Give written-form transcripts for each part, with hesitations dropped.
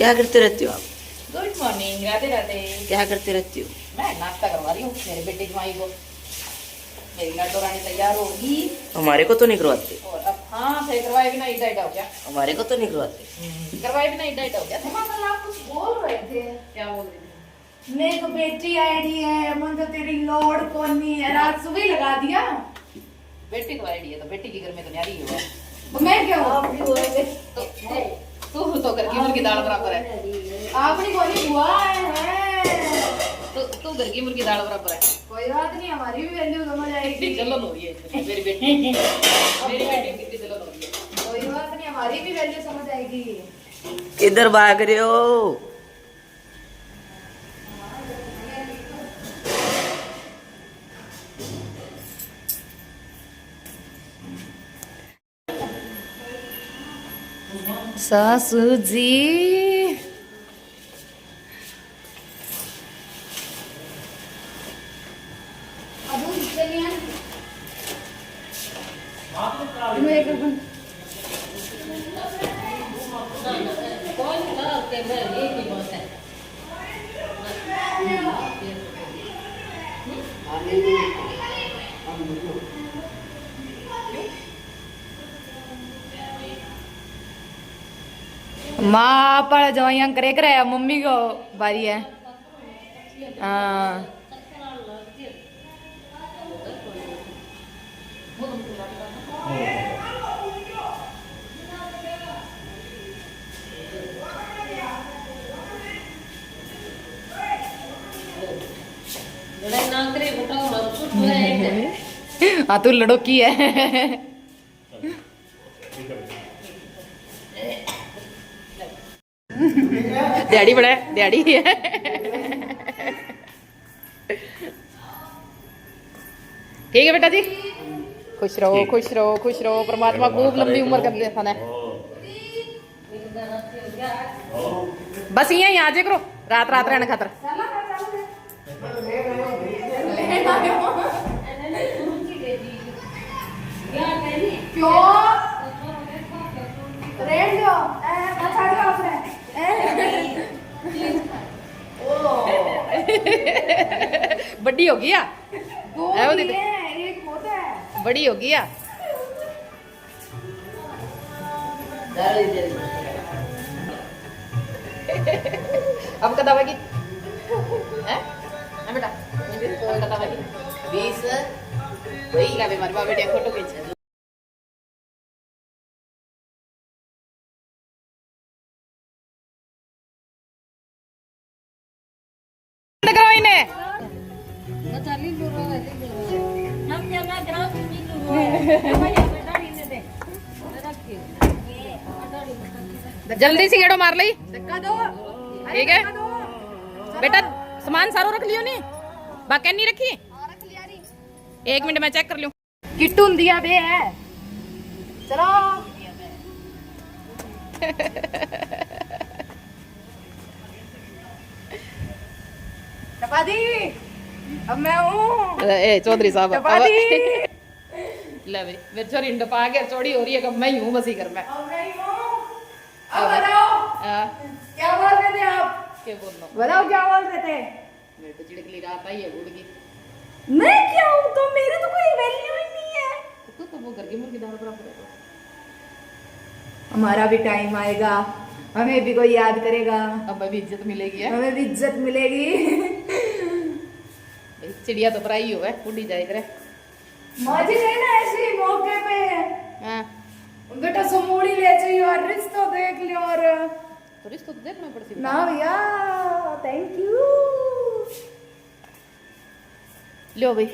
क्या करते रहती हो आप? Good morning, Radhe Radhe. क्या करते रहती हो? मैं नाश्ता करवा रही हूँ मेरे बेटे जमाई को। मेरी लड्डू रानी तैयार होगी। हमारे को तो नहीं करवाते। और अब हाँ फिर करवाए बिना इडा इडा हो गया। हमारे को तो नहीं करवाते। करवाए बिना इडा इडा हो गया। कल आप कुछ बोल रहे थे, क्या बोल रहे थे? मेरे को बेटी आईडी है, मन तो तेरी लोड कोनी है, रात सुबह ही लगा दिया। बेटी को आईडी है तो बेटी की घर में तो न्यारी हुआ है। तो मैं क्या हुआ? तू तो घर की मुर्गी दाल बराबर है। आपने कोई हुआ है? तू घर की मुर्गी दाल बराबर है। कोई बात नहीं, हमारी भी वैल्यू समझ आएगी। कितनी जलन हो रही है मेरी बेटी कितनी जलन हो रही है। कोई बात नहीं, हमारी भी वैल्यू समझ आएगी। किधर भाग रहे हो? सासू जी माँ पर जो यहाँ करे करे मम्मी को बारी है। हाँ हाँ तू लड़ोकी है। डैडी बड़ा है, डैडी है। ठीक है बेटा जी, खुश रहो खुश रहो खुश रहो, परमात्मा खूब लंबी उम्र कर दे थाने। बस यहीं आ जाए करो रात रात रहने खातर। बड़ी होगी या बड़ी होगी या अब कदा बगी बेटा कदा बगी 20 वही का बीमारी बाबे डे फोटो खींच करो इन्हें। जल्दी से गेड़ो मार ली, ठीक है बेटा। सामान सारो रख लियो नी, बाकी नहीं रखी? एक मिनट में चेक कर लूं। किट्टू दिया बे है, चलो। चपाती अब मैं हूँ। ए चौधरी साहब ले भाई मेरे छोरी डपा के चौड़ी हो रही है, कब मैं ही हूँ बसी घर में। क्या बोल रहे थे आप? क्या बोल रहा हूँ बताओ, क्या बोल रहे थे? मेरे तो चिड़कली रात आई है उड़ गई। मैं क्या हूँ तो मेरी तो कोई वैल्यू ही नहीं है। तो वो घर की मुर्गी दाल बराबर है। हमारा भी टाइम आएगा, हमें भी कोई याद करेगा, अब भी इज्जत मिलेगी है? हमें भी इज्जत मिलेगी। चिड़िया तो पराई हो है, उड़ी जाए करे मौजी लेना ऐसे मौके पे। हाँ बेटा समूड़ी ले चाहिए और रिश्तो देख लियो। और तो रिश्तो तो देखना पड़ती ना भैया। Thank you. लो भाई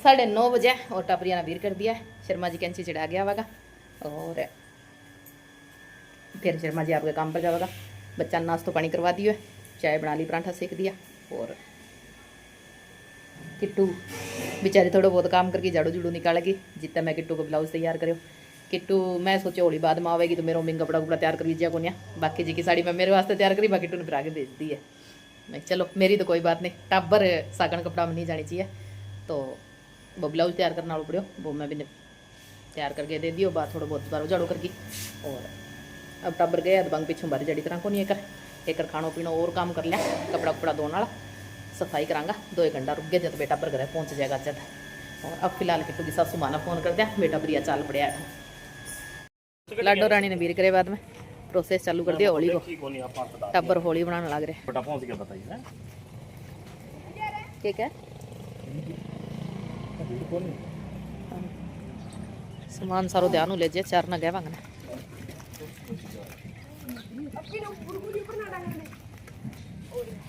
9:30 बजे और टापरिया ने वीर कर दिया है। शर्मा जी कैंची चढ़ा गया होगा और फिर शर्मा जी आपके काम पर जाएगा। बच्चा नाश्तो पानी करवा दियो है, चाय बना ली, पराठा सेक दिया। और किट्टू बेचारे थोड़ा बहुत काम करके झाड़ू झूड़ू निकालेगी। जितना मैं किट्टू को ब्लाउज तैयार करो। किट्टू मैं सोचे होली बाद में आवेगी तो मेरा मम्मी कपड़ा कुपड़ा तैयार कर दीजिए को नहीं। बाकी जी की साड़ी मैं मेरे वास्ते तैयार करी, बाकी किट्टू ने फिर आगे भेज दी है। मैं चलो मेरी तो कोई बात नहीं, टाबर सागण कपड़ा में नहीं जानी चाहिए। तो वो ब्लाउज तैयार करना पड़ो, वो मैं भी तैयार करके दे दियो। बात थोड़ा बहुत बार झाड़ू करके और अब टाबर गया तो बंग पिछू बारी जड़ी तरह को नहीं कर एक खाणो पीणो और काम कर लिया, कपड़ा कुपड़ा धोने वाला सफाई करांगा। 2 घंटा रुक गया जब बेटा पर घर पहुँच जाएगा जब। और अब फिलहाल किट्टू की सासू माना फोन कर दिया, बेटा प्रिया चाल पड़िया है। लाडो रानी ने बीर करे बाद में प्रोसेस चालू कर दिया होली को, टब्बर होली बनाने लग रहे। ठीक है सामान सारो ध्यान ले जे, चार ना गए मांगना।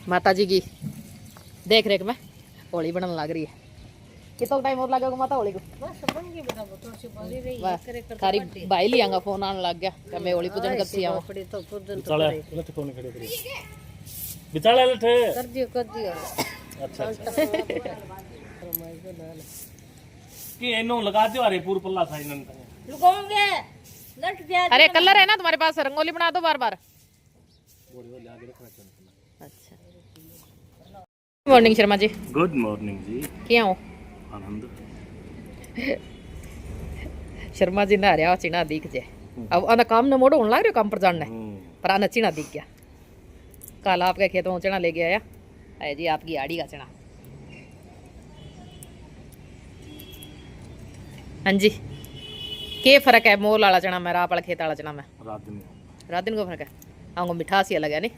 माता जी की देख रेख में होली बनने लग रही है। कितना टाइम और लगेगा माता होली को? थारी भाई लियांगा फोन आने लग गया कि मैं होली पूजन कब से आऊं। लगा दो। अरे पूर पल्ला था अरे कलर है ना तुम्हारे पास, रंगोली बना दो बार बार। अच्छा morning Sharma ji. Good morning जी। क्या हो आनंद शर्मा जी नहा रहा चिना दिख जे। अब आना काम न मोड़ो होने लग रहे काम पर जानना पर आना चिना दिख गया। कल आपके खेतों चना ले गया है जी, आपकी आड़ी का चना। हाँ जी क्या फर्क है मोल वाला चना में, राप वाला खेत वाला चना में? रात दिन को फर्क है। आंगो मिठास ही अलग है नहीं,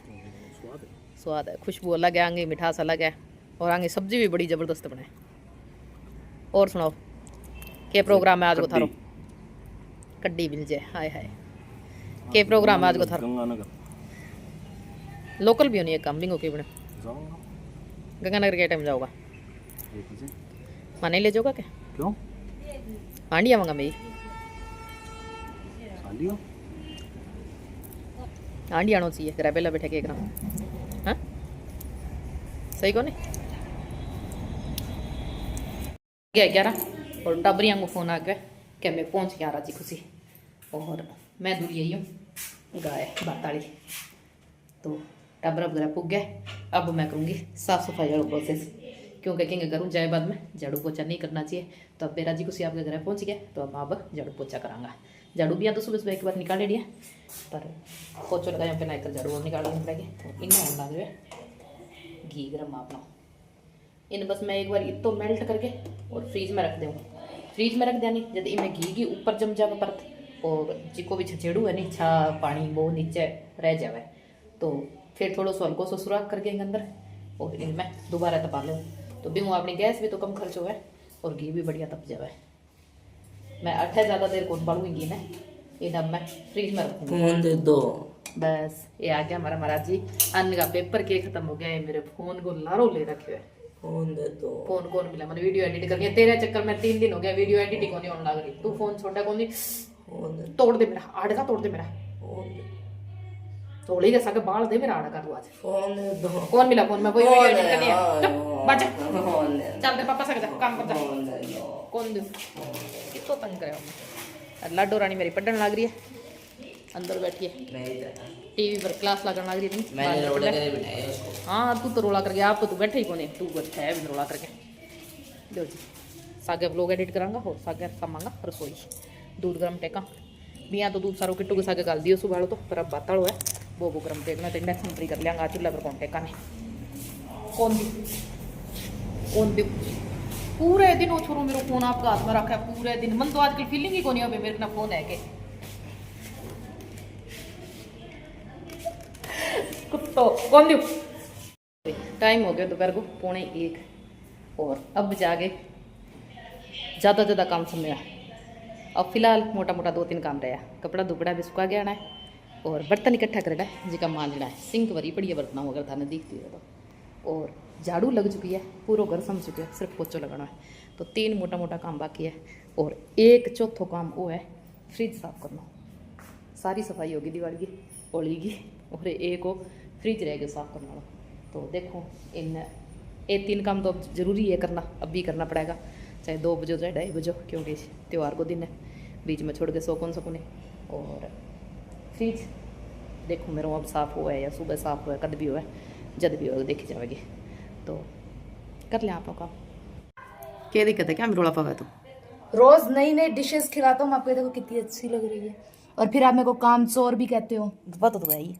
स्वाद है, खुशबू अलग है, आंगी मिठास अलग है, और आंगी सब्जी भी बड़ी जबरदस्त बने। और सुनाओ क्या प्रोग्राम है आज को थारो? कड्डी मिल जाए हाय हाय। क्या प्रोग्राम है आज को थारो? लोकल भी होनी है काम बिंगो के बने। गंगानगर के टाइम जाओगा? माने ले जाओगा क्या? क्यों आंडी आवांगा मैं आंडी आना चाहिए घर पहला बैठे के हाँ सही को नहीं 11 और टबरिया को फोन आ गया कि मैं पहुंच गया राजी खुशी। और मैं दूर यही हूँ गाय बाताड़ी, तो टबर वगैरह पुग गए। अब मैं करूँगी साफ़ सफाई वाला प्रोसेस, क्योंकि कहेंगे घरों जाए बाद में झाड़ू पोछा नहीं करना चाहिए। तो अब राजी खुशी आपके घर पहुँच गया, तो अब झाड़ू पोछा करांगा। झाड़ू भी तो सुबह सुबह एक बार निकाल लिया, पर पोछो लगाया पे ना झाड़ू और निकाल पड़ेगा। इन्हें होने लग गया घी गर्म आप इन बस मैं एक बार इतो मेल्ट करके और फ्रीज में रख दूँ। फ्रीज में रख दिया नहीं जब इनमें घी की ऊपर जम जावे परत, और जिको भी छछेड़ू है नहीं छा पानी वो नीचे रह जावे, तो फिर थोड़ा सा हल्को सा सुराख करके अंदर और इनमें दोबारा तपा लो। तो भी अपनी गैस भी तो कम खर्च हुआ और घी भी बढ़िया तप जावे। मैं 8 ज़्यादा देर कौन पालूंगी ना, इन अब मैं फ्रीज में रखूँगी। फोन दे दो बस ये आ गया हमारा महाराज जी। अन्न का पेपर के खत्म हो गया है, मेरे फोन को लारो ले रखे है। फोन दे दो। फोन कौन मिला मैंने वीडियो एडिट करके, तेरे चक्कर में 3 दिन हो गया वीडियो एडिटिंग होने होने लग रही। तू फोन छोटा कौन दी तोड़ दे मेरा आड़का, तोड़ दे मेरा थोड़ी जैसा के बाल दे मेरा आड़का तू आज। फोन दे दो। कौन मिला फोन में? कोई वीडियो एडिट करनी है? चुप बाजा चल दे पापा से जा काम कर जा। कौन दे कितो तंग करे। लाडो रानी मेरी पढ़ने लग रही है, अंदर बैठी है टीवी पर क्लास लगने लग रही थी। मैंने रोला करके बिठाया उसको। हाँ तू तो रोला करके, आप तो तू बैठे ही कोने, तू बैठा है भी रोला करके। लो जी सागे व्लॉग एडिट करांगा और सागे खावांगा रसोई। दूध गर्म टेका बिया तो दूध सारो किट्टू के सागे गाल दियो सुबह तो, पर अब बाताड़ो है वो गर्म टेकना तो इंडक्शन फ्री कर लियांगा। चूल्हा पर कौन टेका नहीं। कौन दी पूरे दिन वो छोरो मेरे फोन आपका हाथ में रखा है पूरे दिन। मन तो आजकल फीलिंग ही कोनी है मेरे ना फोन है के कुत्तो कौन दू। टाइम हो गया दोपहर को 12:45 और अब जाके ज़्यादा काम समय। अब फिलहाल मोटा मोटा 2-3 काम रहा। कपड़ा दुपड़ा भी सुखा गया है और बर्तन इकट्ठा करना है जिसका मांजना है। सिंक भरी पड़ी है बर्तनों अगर थाने दिखती है तो। और झाड़ू लग चुकी है, पूरा घर सम चुका है, सिर्फ पोछो लगाना है। तो 3 मोटा मोटा काम बाकी है और 1 चौथो काम वो है फ्रिज साफ करना। सारी सफाई होगी दिवाली की होली की और एक को फ्रिज रहेगा साफ करने वाला। तो देखो इन ये 3 काम तो अब जरूरी है करना, अब भी करना पड़ेगा, चाहे 2 बजो चाहे 2:30 बजो, क्योंकि त्यौहार को दिन है, बीच में छोड़ के सो कौन सकुने। और फ्रिज देखो मेरा अब साफ़ हुआ है या सुबह साफ़ हुआ है, कद भी हुआ है, जद भी होगा देखी जाएगी। तो कर लें आप लोग का क्या दिक्कत है? क्या रोला पावा तो रोज नई नई डिशेस खिलाता हूँ आपको, देखो कितनी अच्छी लग रही है। और फिर आप मेरे को काम चोर भी कहते हो। पता तो है ही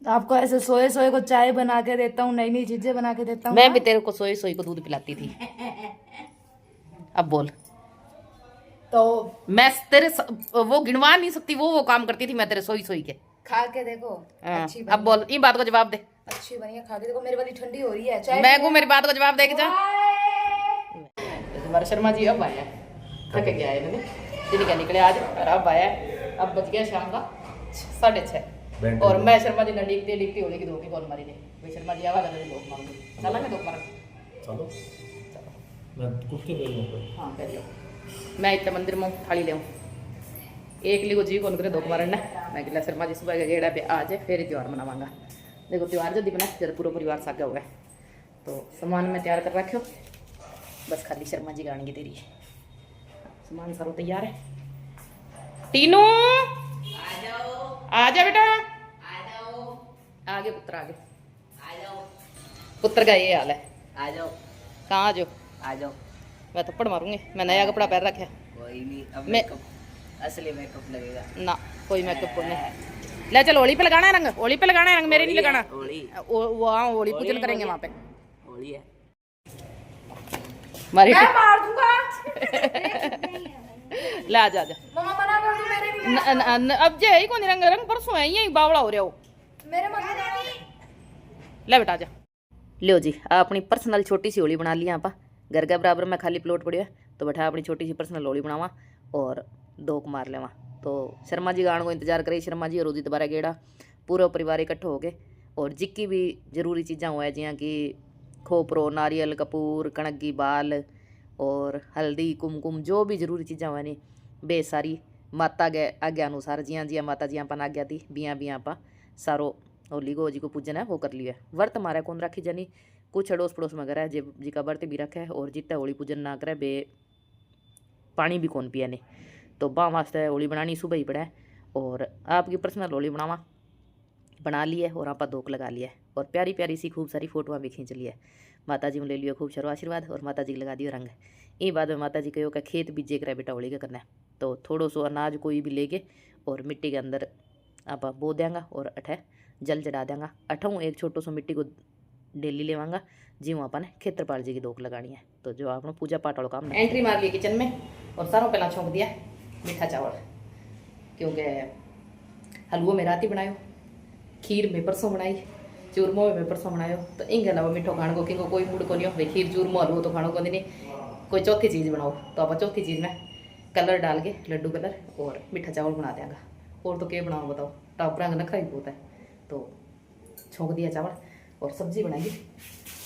आपको ऐसे सोए सोए को चाय बना के देता हूँ, नई नई चीजें बना के देता हूँ। मैं भी तेरे को सोई सोई को दूध पिलाती थी। अब बोल। तो मैं तेरे वो गिनवा नहीं सकती, वो काम करती थी मैं तेरे सोई सोई के। खा के देखो, हाँ, अच्छी अब बोल, ये बात को जवाब दे। अच्छी बनी है, खा के देखो। मेरी वाली ठंडी हो रही है चाय। मैं को मेरी बात को जवाब दे के जा। हमारे शर्मा जी अब आया, थक गया है मैंने, दिन क्या निकले आज, और अब आया। अब बज गया शाम का 6:30 और मैं शर्मा जी ने डिगते डिगते होली की धोखी कॉल मारी ने। भाई शर्मा जी आवाज लगे धोख मारूंगी, चला मैं धोख मार। चलो मैं कुत्ते ले लूँगा। हाँ कह लियो, मैं इतना मंदिर में थाली ले एक ली को जी कौन करे धोख मारना। मैं कहला शर्मा जी सुबह के गेड़ा पे आ जाए फिर त्यौहार मनावांगा। देखो त्यौहार जल्दी बना, जब पूरा परिवार सागा हुआ है तो सामान में तैयार कर रखियो, बस खाली शर्मा जी गाएंगे तेरी। सामान सारो तैयार है। टीनू आ जा बेटा, आगे पुत्र आगे, पुत्र का ये हाल है। आ जाओ कहाँ आ जाओ, आ जाओ। मैं थप्पड़ मारूंगी। मैं नया कपड़ा पहन रखा है। कोई नहीं, अब मैं- मेकअप असली मेकअप लगेगा। ना कोई मेकअप नहीं। ले चल होली पे लगाना है रंग, होली पे लगाना है रंग, मेरे नहीं लगाना। होली वहाँ होली पूजन करेंगे वहाँ पे। होली है। मारी मार दूंगा। ले आ जा आ जा। मम्मा मना कर दो, मेरे लिए। अब जे ही कौन रंग, रंग परसों है यही बावड़ा हो रहा हो। मेरे मन में ले बेटा आ जा। लो जी अपनी पर्सनल छोटी सी होली बना लिया आप। घर के बराबर में खाली प्लॉट पड़िया तो बैठा अपनी छोटी सी पर्सनल होली बनावा और दोक मार लेवा। तो शर्मा जी गान को इंतजार करे, शर्मा जी और उदित बारा गेड़ा पूरा परिवार इकट्ठो हो गए। और जिक्की भी जरूरी चीज़ा हुआ जियाँ कि खोपरो, नारियल, कपूर, कणक की बाल और हल्दी, कुमकुम, जो भी जरूरी चीज़ा हुआ नहीं बे सारी माता के आज्ञा अनुसार जियाँ जियाँ माता जी अपन आज्ञा दी बियाँ बियाँ आपा सारो होली को जी को पूजन है वो कर लिया। व्रत मारे कौन राखी जानी, कुछ अड़ोस पड़ोस में करे जी का व्रत भी रखे और जितना होली पूजन ना करे बे पानी भी कौन पिया नहीं। तो बाँ वास्ते होली बनानी सुबह ही पड़ा। और आपकी पर्सनल होली बना ली है और आप धोख लगा लिया है और प्यारी प्यारी सी खूब सारी फोटोआं भी खींच ली है। माता जी में ले लियो खूब सारो आशीर्वाद और माता जी लगा दियो रंग। ये बाद में माता जी कहो कि खेत बीजे करे बेटा होली का करना है तो थोड़ो सो अनाज कोई भी लेके और मिट्टी के अंदर आप बो देंगा और अठे जल चढ़ा देंगा। अठों एक छोटो सो मिट्टी को डेली लेवांगा जी वहाँ अपन क्षेत्रपाल जी की धोख लगानी है। तो जो आपने पूजा पाठ वाला काम एंट्री मार लिया किचन में और सारों पहला छोंक दिया मीठा चावल, क्योंकि हलवो में राती बनायो, खीर में परसों बनाई, चूरमो में परसों बनायो। तो इनके अलावा मिठो खाने को किंको कोई मूड को नहीं हो भाई खीर चूरमो हलवो तो खाने को नहीं, कोई चौथी चीज़ बनाओ। तो आप चौथी चीज़ में कलर डाल के लड्डू कलर और मीठा चावल बना देंगे। और तो क्या बनाओ बताओ, टापरा का नखरा ही बहुत है। तो छोंक दिया चावल और सब्जी बनाएगी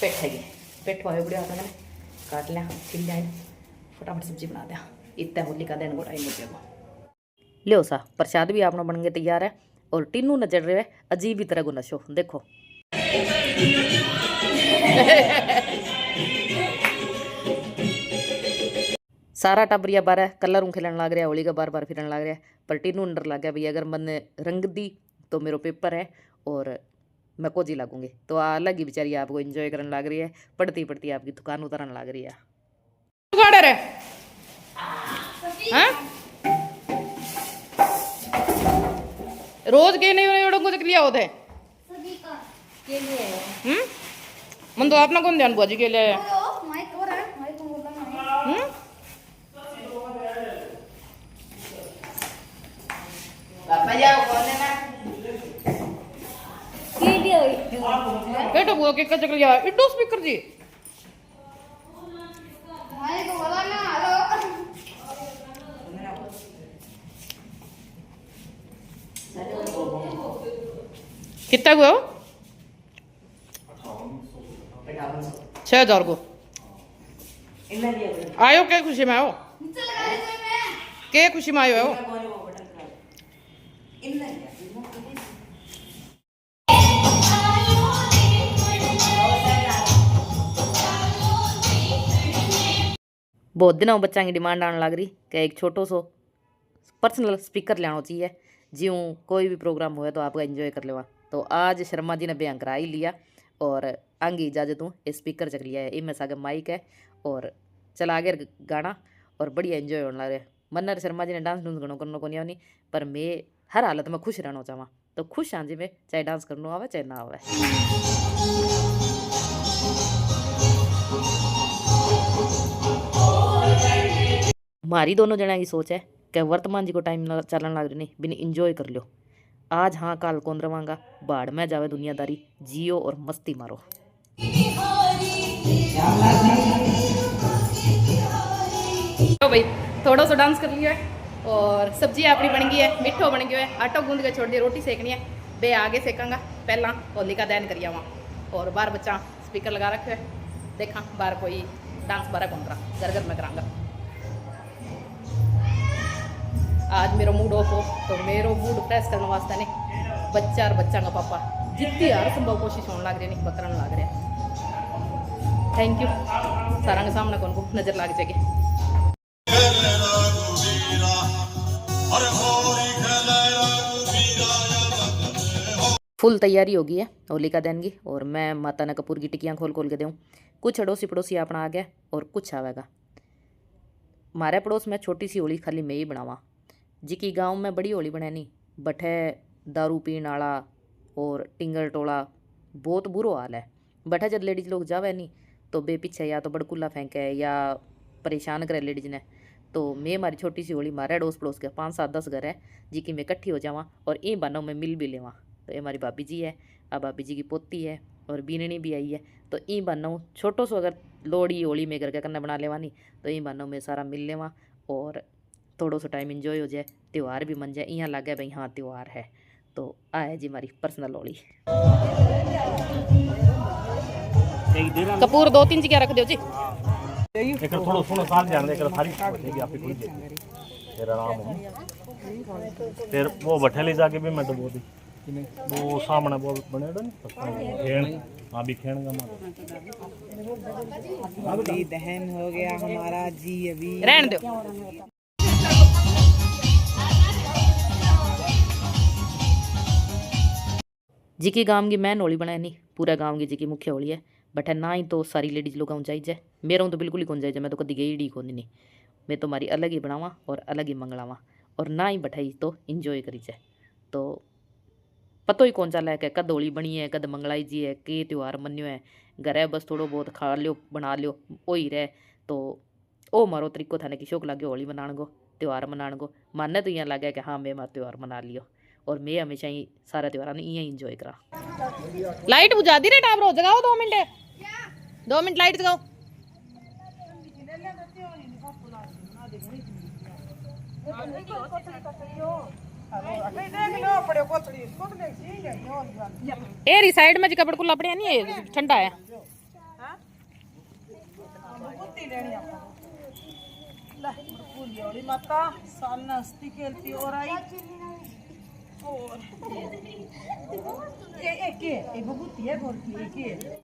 पेट है। पेट हुआ बड़े आता मैंने काट लिया छिल लिया फटाफट सब्जी बना दिया। इतना होली का दिन गोटाई मुझे लो सा प्रसाद भी आपने बन के तैयार है। और टीनू नजर रहे अजीब ही तरह को नशो देखो। सारा टबरिया बार कलर खेलन लग रहा होली का बार बार फिरन लग रहा पर टीनू डर लग गया भाई अगर मैंने रंग दी तो मेरा पेपर है और मैं कोजी लागूंगी। तो अलग ही बेचारी आपको एंजॉय करने लग रही है, पढ़ती पढ़ती आपकी दुकान उतरने लग रही है। रोज के नहीं कुछ लिया होते मन तो अपना कौन ध्यान बुआ जी के लिए बेटो बुआ के चक लिया इडो स्पीकर जी कितना हुआ 6,000 को आयो क्या खुशी में आओ क्या खुशी में आयो बहुत दिनों बच्चा की डिमांड आने लग रही कि एक छोटो सो पर्सनल स्पीकर लेना चाहिए ज्यों कोई भी प्रोग्राम हुआ तो आपका एंजॉय कर लेवा। तो आज शर्मा जी ने बयान करा ही लिया और आंगी इजाज़त हूँ स्पीकर चक लिया है इनमें सागे माइक है और चला आगे गाना और बढ़िया एंजॉय होने लग रहा है। मन्नर शर्मा जी ने डांस डूंस घणो करना को नहीं पर मैं हर हालत में खुश रहना चाहवा। तो खुश हाँ जी मैं, चाहे डांस करना आवे चाहे ना आवे। मारी दोनों जना की सोच है कि वर्तमान जी को टाइम चलन लग रही नहीं बिन इंजॉय कर लो। आज हाँ काल कौन रवांगा, बाढ़ में जावे दुनियादारी, जियो और मस्ती मारो। तो भाई थोड़ा सा डांस कर लिया है और सब्जी अपनी बन गई है, मिठो बन गया है, आटो गूंद के छोड़ दिया, रोटी सेकनी है बे आगे सेकांगा। पहला होलिका दहन करिया वहाँ और बाहर बच्चा स्पीकर लगा रखे है, देखा बाहर कोई डांस बारह कौन करा, घर घर में करांगा। आज मेरा मूड ऑफ हो तो मेरा मूड फ्रेश करने वास्ते नहीं बच्चा और बच्चा का पापा जितनी हर संभव कोशिश होने लग रही नहीं बकरन लग रहे। थैंक यू सारा के सामने कौन को नजर लग जाएगी। फुल तैयारी होगी है होलिका दहन की और मैं माता ने कपूर की टिक्कियाँ खोल खोल के दूँ। कुछ अड़ोसी पड़ोसी अपना आ गया और कुछ आवेगा। हमारे पड़ोस में छोटी सी होली खाली मैं ही बनावा, जी की गाँव में बड़ी होली बनानी बठे दारू पीण आला और टिंगर टोला बहुत बुरो हाल है। बठे जब लेडीज लोग जावे नहीं तो बे पीछे या तो बड़कुल्ला फेंके या परेशान करे लेडीज ने। तो मैं हमारी छोटी सी होली मारे अड़ोस पड़ोस के 5-7-10 घर है जी की मैं इकट्ठी हो जावा और इन बानों में मिल भी लेवा। तो ये हमारी भाभी जी है, अब भाभी जी की पोती है और बीननी भी आई है। तो इन बानों छोटो सो अगर लोड़ी होली में घर के करने बना लेवा नहीं तो इन बानों में सारा मिल लेवा और थोड़ो सो टाइम इंजॉय हो जाए, त्यौहार भी मन जाए, यहाँ लगे भाई हाँ त्यौहार है। तो आए जी हमारी पर्सनल होली। कपूर 2-3 चीज़ रख दो जी। एक थोड़ा सुनो साथ ध्यान देकर थाली बचेगी आपकी कोई फिर आराम हो। फिर वो भट्ठे ले जाके भी मैं तो बोल दी वो सामने वो बनेगा नहीं खेण हाँ भी खेण का अभी दहन हो गया हमारा जी, अभी रहने दो। जी की गांव की मैन होली बनाए नहीं, पूरा गांव की जी की मुख्य होली है। बट है ना ही तो सारी लेडीज लोग आऊँ जाए जाए, मेरा तो बिल्कुल ही कौन जाए, मैं तो कभी गई डी कौन नहीं। मैं तो हमारी अलग ही बनावा और अलग ही मंगलावा और ना ही बैठाई तो इंजॉय करी जाए। तो पतो ही कौन चला है कि कद होली बनी है कद मंगलाई जी है के त्यौहार मन्यो है। घर है बस थोड़ो बहुत खा लियो बना लियो ओ ही रहे। तो ओ मारो तरीको थाने की शौक लगे होली मनाने को त्यौहार मनाने को। माने तो यहाँ लगे कि हाँ मैं मारा त्यौहार मना लियो और मैं हमेशा ही सारा त्यौहार ने इं इंजॉय करा। लाइट बुझा दी रे टाबरो, जगाओ 2 मिनट 2 मिनट लाइट जगाओ। एरी साइड में कपड़ कुल्ला पड़े नहीं है ठंडा है। माता साल नस्ती खेलती और आई और एक बबूती है बोलती है